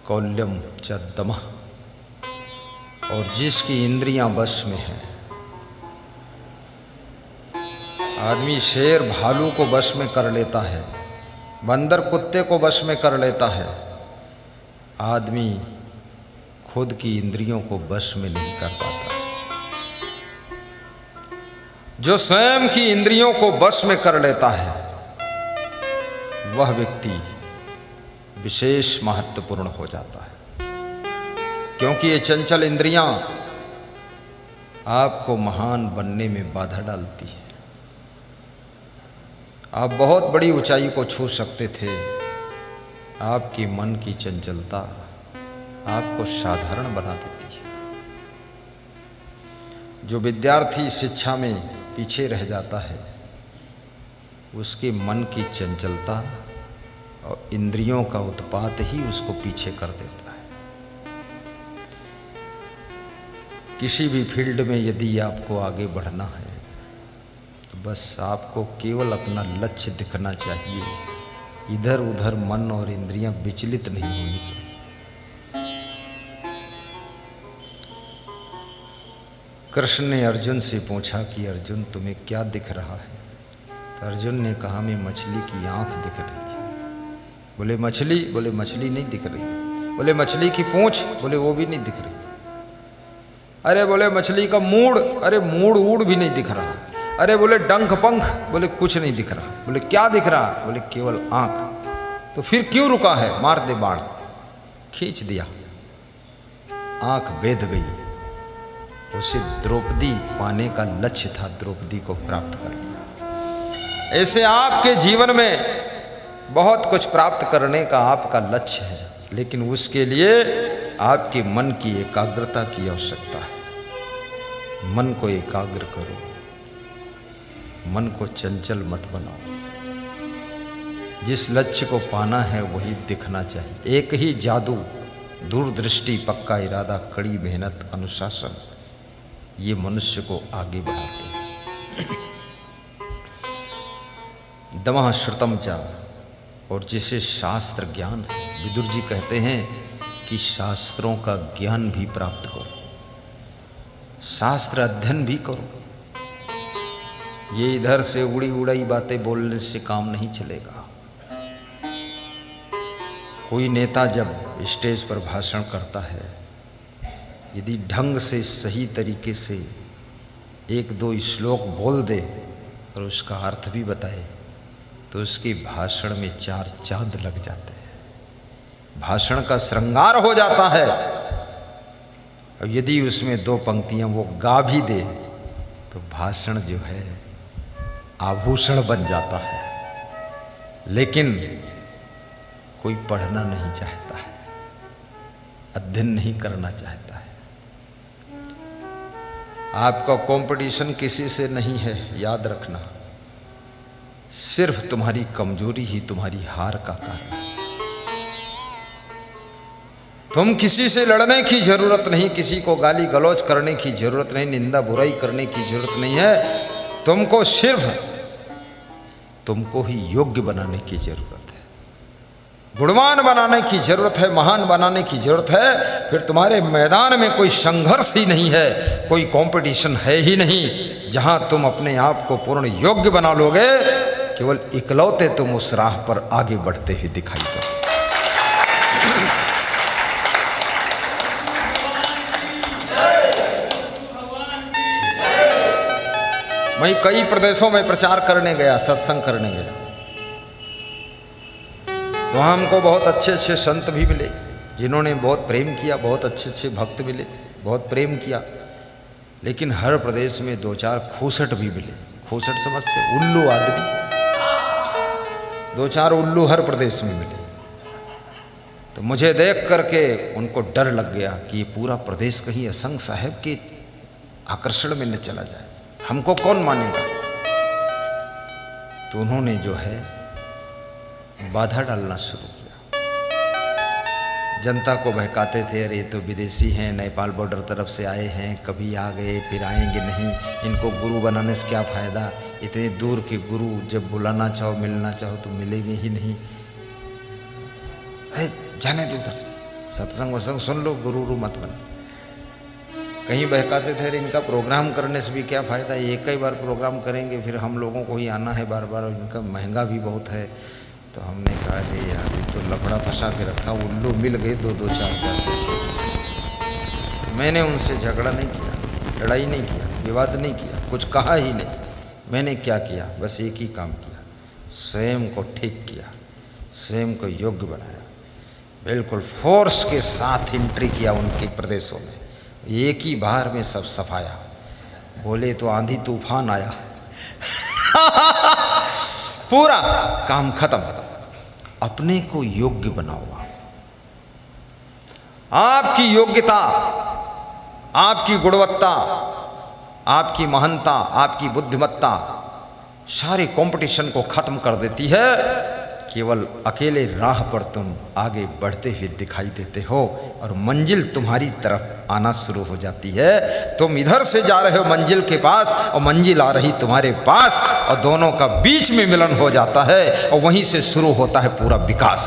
कौल्यम च दमः, और जिसकी इंद्रियां वश में हैं। आदमी शेर भालू को वश में कर लेता है, बंदर कुत्ते को वश में कर लेता है, आदमी खुद की इंद्रियों को वश में नहीं कर पाता। जो स्वयं की इंद्रियों को वश में कर लेता है वह व्यक्ति विशेष महत्वपूर्ण हो जाता है, क्योंकि ये चंचल इंद्रियां आपको महान बनने में बाधा डालती है। आप बहुत बड़ी ऊंचाई को छू सकते थे, आपकी मन की चंचलता आपको साधारण बना देती है। जो विद्यार्थी शिक्षा में पीछे रह जाता है, उसके मन की चंचलता और इंद्रियों का उत्पात ही उसको पीछे कर देता है। किसी भी फील्ड में यदि आपको आगे बढ़ना है तो बस आपको केवल अपना लक्ष्य दिखना चाहिए, इधर उधर मन और इंद्रियां विचलित नहीं होनी चाहिए। कृष्ण ने अर्जुन से पूछा कि अर्जुन तुम्हें क्या दिख रहा है? तो अर्जुन ने कहा मैं मछली की आंख दिख रही है। बोले मछली? बोले मछली नहीं दिख रही। बोले मछली की पूंछ? बोले वो भी नहीं दिख रही। अरे बोले मछली का मूड़? अरे मूड़ ऊड़ भी नहीं दिख रहा। अरे बोले डंक पंख? बोले कुछ नहीं दिख रहा। बोले क्या दिख रहा? बोले केवल आंख। तो फिर क्यों रुका है? मार दे बाण। खींच दिया, आंख बेध गई। उसे द्रौपदी पाने का लक्ष्य था, द्रौपदी को प्राप्त कर लिया। ऐसे आपके जीवन में बहुत कुछ प्राप्त करने का आपका लक्ष्य है, लेकिन उसके लिए आपके मन की एकाग्रता की आवश्यकता है। मन को एकाग्र करो, मन को चंचल मत बनाओ। जिस लक्ष्य को पाना है वही दिखना चाहिए। एक ही जादू, दूरदृष्टि, पक्का इरादा, कड़ी मेहनत, अनुशासन, ये मनुष्य को आगे बढ़ाते हैं। दमः श्रुतम च, और जिसे शास्त्र ज्ञान है, विदुर जी कहते हैं कि शास्त्रों का ज्ञान भी प्राप्त करो, शास्त्र अध्ययन भी करो। ये इधर से उड़ी उड़ाई बातें बोलने से काम नहीं चलेगा। कोई नेता जब स्टेज पर भाषण करता है, यदि ढंग से सही तरीके से एक दो श्लोक बोल दे और उसका अर्थ भी बताए तो उसके भाषण में 4 चांद लग जाते हैं। भाषण का श्रृंगार हो जाता है। और यदि उसमें 2 पंक्तियां वो गा भी दे तो भाषण जो है आभूषण बन जाता है। लेकिन कोई पढ़ना नहीं चाहता है, अध्ययन नहीं करना चाहता है। आपका कंपटीशन किसी से नहीं है, याद रखना। सिर्फ तुम्हारी कमजोरी ही तुम्हारी हार का कारण है। तुम किसी से लड़ने की जरूरत नहीं, किसी को गाली गलौज करने की जरूरत नहीं, निंदा बुराई करने की जरूरत नहीं है। तुमको सिर्फ तुमको ही योग्य बनाने की जरूरत है, गुणवान बनाने की जरूरत है, महान बनाने की जरूरत है। फिर तुम्हारे मैदान में कोई संघर्ष ही नहीं है, कोई कंपटीशन है ही नहीं। जहां तुम अपने आप को पूर्ण योग्य बना लोगे, केवल इकलौते तुम उस राह पर आगे बढ़ते हुए दिखाई दो। मैं कई प्रदेशों में प्रचार करने गया, सत्संग करने गया, तो हमको बहुत अच्छे अच्छे संत भी मिले जिन्होंने बहुत प्रेम किया, बहुत अच्छे अच्छे भक्त मिले, बहुत प्रेम किया। लेकिन हर प्रदेश में 2-4 खूसट भी मिले। खूसट समझते? उल्लू आदमी। 2-4 उल्लू हर प्रदेश में मिले। तो मुझे देख करके उनको डर लग गया कि ये पूरा प्रदेश कहीं असंग साहेब के आकर्षण में न चला जाए, हमको कौन मानेगा। तो उन्होंने जो है बाधा डालना शुरू किया। जनता को बहकाते थे, अरे ये तो विदेशी हैं, नेपाल बॉर्डर तरफ से आए हैं, कभी आ गए फिर आएंगे नहीं, इनको गुरु बनाने से क्या फ़ायदा। इतने दूर के गुरु जब बुलाना चाहो, मिलना चाहो तो मिलेंगे ही नहीं। अरे जाने दो उधर, सत्संग वसंग सुन लो, गुरु मत बनो। कहीं बहकाते थे अरे इनका प्रोग्राम करने से भी क्या फ़ायदा, एक ही बार प्रोग्राम करेंगे, फिर हम लोगों को ही आना है बार बार, और इनका महंगा भी बहुत है। तो हमने कहा अरे यार ये तो लफड़ा फंसा के रखा, उल्लू मिल गए दो दो चार चार। मैंने उनसे झगड़ा नहीं किया, लड़ाई नहीं किया, विवाद नहीं किया, कुछ कहा ही नहीं। मैंने क्या किया, बस एक ही काम किया, स्वयं को ठीक किया, स्वयं को योग्य बनाया, बिल्कुल फोर्स के साथ एंट्री किया उनके प्रदेशों में, एक ही बार में सब सफाया। बोले तो आंधी तूफान आया पूरा काम खत्म। अपने को योग्य बनाओ। आपकी योग्यता, आपकी गुणवत्ता, आपकी महानता, आपकी बुद्धिमत्ता सारे कंपटीशन को खत्म कर देती है। केवल अकेले राह पर तुम आगे बढ़ते हुए दिखाई देते हो और मंजिल तुम्हारी तरफ आना शुरू हो जाती है। तुम इधर से जा रहे हो मंजिल के पास और मंजिल आ रही तुम्हारे पास, और दोनों का बीच में मिलन हो जाता है और वहीं से शुरू होता है पूरा विकास।